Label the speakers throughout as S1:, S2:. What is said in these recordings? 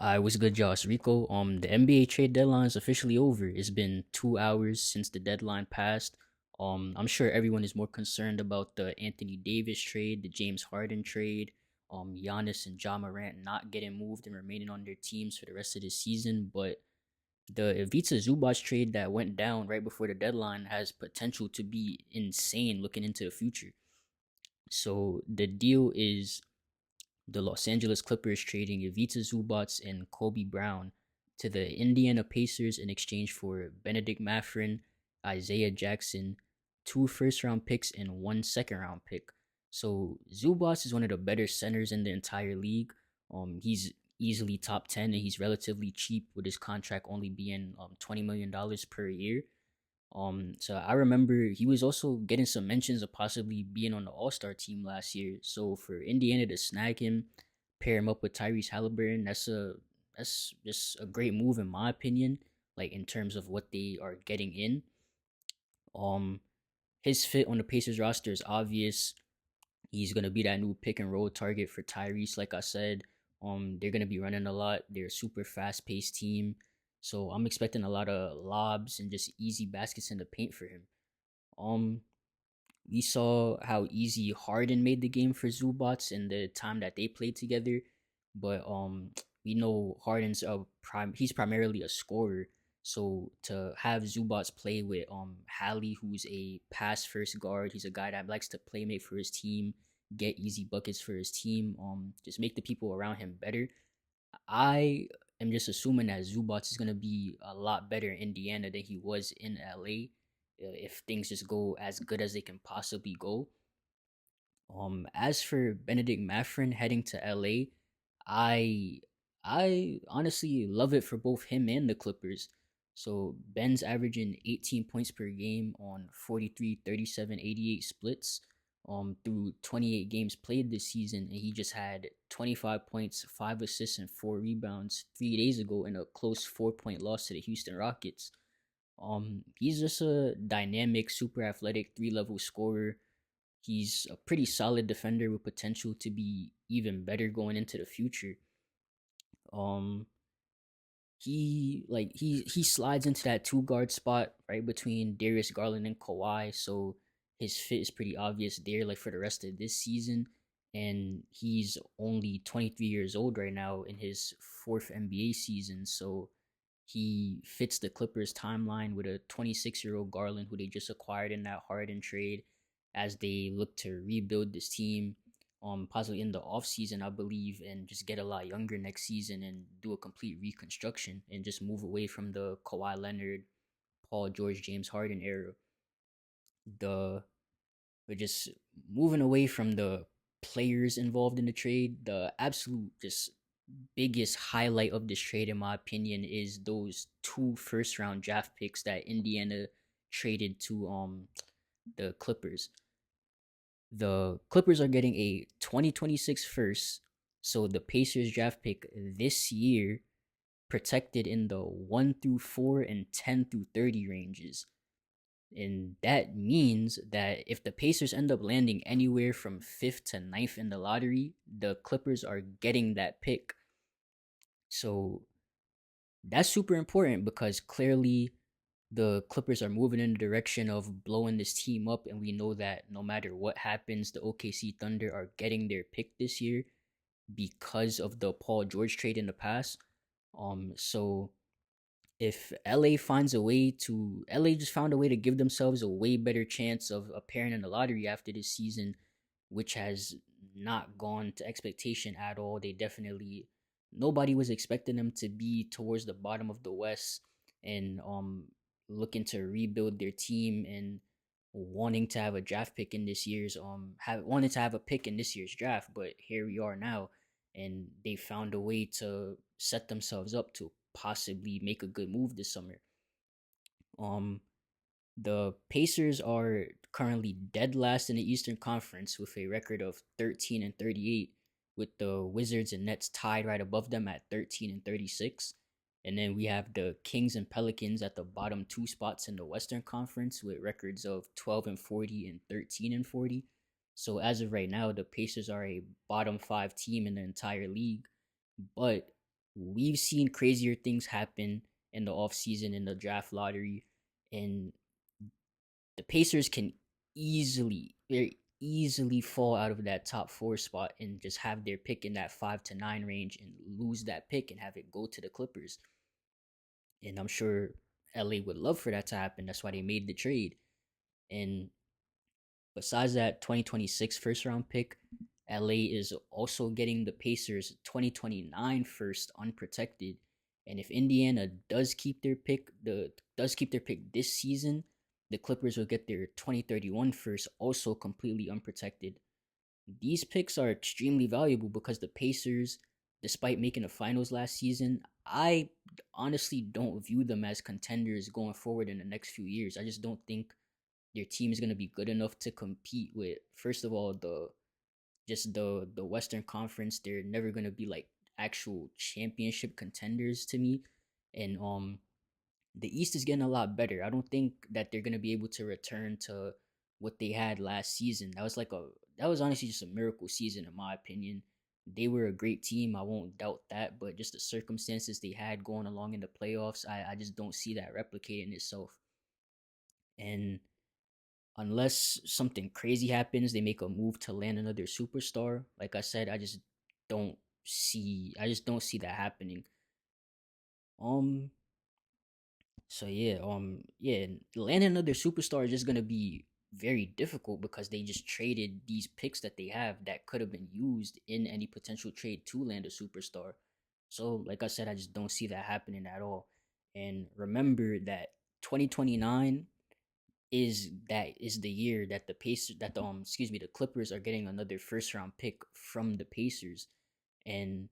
S1: I was good, Josh Rico. The NBA trade deadline is officially over. It's been 2 hours since the deadline passed. I'm sure everyone is more concerned about the Anthony Davis trade, the James Harden trade, Giannis and Ja Morant not getting moved and remaining on their teams for the rest of the season. But the Ivica Zubac trade that went down right before the deadline has potential to be insane looking into the future. So the deal is the Los Angeles Clippers trading Ivica Zubac and Kobe Brown to the Indiana Pacers in exchange for Benedict Mathurin, Isaiah Jackson, two first-round picks, and one second-round pick. So Zubac is one of the better centers in the entire league. He's easily top 10 and he's relatively cheap with his contract only being $20 million per year. So I remember he was also getting some mentions of possibly being on the All Star team last year. So for Indiana to snag him, pair him up with Tyrese Halliburton, that's just a great move in my opinion. Like in terms of what they are getting in. Um, his fit on the Pacers roster is obvious. He's gonna be that new pick and roll target for Tyrese. Like I said, they're gonna be running a lot. They're a super fast paced team, so I'm expecting a lot of lobs and just easy baskets in the paint for him. Um, we saw how easy Harden made the game for Zubats in the time that they played together, but we know Harden's he's primarily a scorer. So to have Zubats play with Hallie, who's a pass first guard, he's a guy that likes to play make for his team, get easy buckets for his team, just make the people around him better. I am just assuming that Zubats is gonna be a lot better in Indiana than he was in LA, if things just go as good as they can possibly go. As for Benedict Mathurin heading to LA, I I honestly love it for both him and the Clippers. So Ben's averaging 18 points per game on 43, 37, 88 splits through 28 games played this season, and he just had 25 points, 5 assists, and 4 rebounds 3 days ago in a close 4-point loss to the Houston Rockets. He's just a dynamic, super athletic, three-level scorer. He's a pretty solid defender with potential to be even better going into the future. Um, he slides into that two guard spot right between Darius Garland and Kawhi, so his fit is pretty obvious there. Like for the rest of this season, and he's only 23 years old right now in his fourth NBA season, so he fits the Clippers timeline with a 26-year-old Garland who they just acquired in that Harden trade as they look to rebuild this team, possibly in the offseason, I believe, and just get a lot younger next season and do a complete reconstruction and just move away from the Kawhi Leonard, Paul George, James Harden era. The We're just moving away from the players involved in the trade. The absolute just biggest highlight of this trade, in my opinion, is those two first round draft picks that Indiana traded to the Clippers. The Clippers are getting a 2026 first, so the Pacers draft pick this year protected in the 1 through 4 and 10 through 30 ranges. And that means that if the Pacers end up landing anywhere from 5th to ninth in the lottery, the Clippers are getting that pick. So that's super important because clearly the Clippers are moving in the direction of blowing this team up, and we know that no matter what happens, the OKC Thunder are getting their pick this year because of the Paul George trade in the past. So if LA just found a way to give themselves a way better chance of appearing in the lottery after this season, which has not gone to expectation at all. They definitely Nobody was expecting them to be towards the bottom of the West and looking to rebuild their team and wanting to have a draft pick in this year's have wanted to have a pick in this year's draft, but here we are now, and they found a way to set themselves up to possibly make a good move this summer. Um, the Pacers are currently dead last in the Eastern Conference with a record of 13 and 38, with the Wizards and Nets tied right above them at 13 and 36. And then we have the Kings and Pelicans at the bottom two spots in the Western Conference with records of 12 and 40 and 13 and 40. So as of right now, the Pacers are a bottom five team in the entire league. But we've seen crazier things happen in the offseason in the draft lottery, and the Pacers can very easily fall out of that top four spot and just have their pick in that 5 to 9 range and lose that pick and have it go to the Clippers. And I'm sure LA would love for that to happen. That's why they made the trade. And besides that 2026 first round pick, LA is also getting the Pacers 2029 first unprotected. And if Indiana does keep their pick this season, the Clippers will get their 2031 first also completely unprotected. These picks are extremely valuable because the Pacers, despite making the finals last season, I honestly don't view them as contenders going forward in the next few years. I just don't think their team is going to be good enough to compete with, first of all, the Western Conference. They're never going to be like actual championship contenders to me. And the East is getting a lot better. I don't think that they're going to be able to return to what they had last season. That was honestly just a miracle season in my opinion. They were a great team. I won't doubt that, but just the circumstances they had going along in the playoffs, I just don't see that replicating itself. And unless something crazy happens, they make a move to land another superstar. Like I said, don't I just don't see that happening. Um yeah, landing another superstar is just gonna be very difficult because they just traded these picks that they have that could have been used in any potential trade to land a superstar. So, like I said, I just don't see that happening at all. And remember that 2029 is the year that the Pacers that the excuse me the Clippers are getting another first round pick from the Pacers. And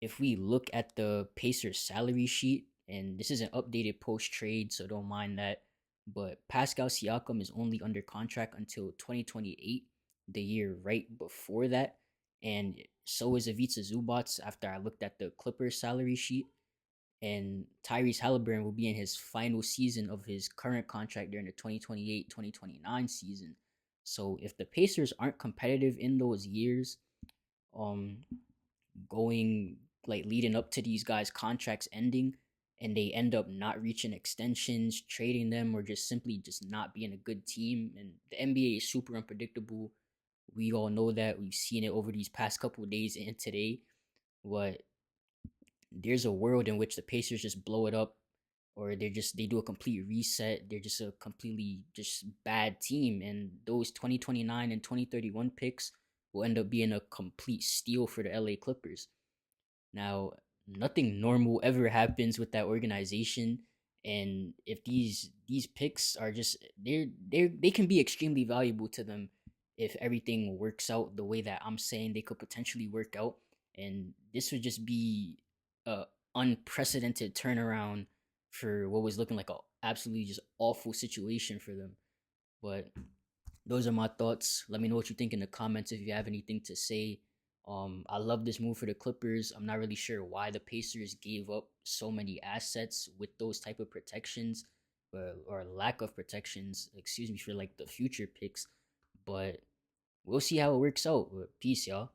S1: if we look at the Pacers salary sheet, and this is an updated post trade, so don't mind that. But Pascal Siakam is only under contract until 2028, the year right before that. And so is Ivica Zubac after I looked at the Clippers salary sheet. And Tyrese Halliburton will be in his final season of his current contract during the 2028-2029 season. So if the Pacers aren't competitive in those years, um, going like leading up to these guys' contracts ending, and they end up not reaching extensions, trading them, or just simply just not being a good team. And the NBA is super unpredictable. We all know that. We've seen it over these past couple of days and today. But there's a world in which the Pacers just blow it up, or they do a complete reset. They're just a completely just bad team, and those 2029 and 2031 picks will end up being a complete steal for the LA Clippers. Now, nothing normal ever happens with that organization, and if these picks are just they can be extremely valuable to them if everything works out the way that I'm saying they could potentially work out, and this would just be a unprecedented turnaround for what was looking like a absolutely just awful situation for them. But those are my thoughts. Let me know what you think in the comments if you have anything to say. I love this move for the Clippers. I'm not really sure why the Pacers gave up so many assets with those type of protections, or lack of protections. Excuse me for like the future picks, but we'll see how it works out. Peace, y'all.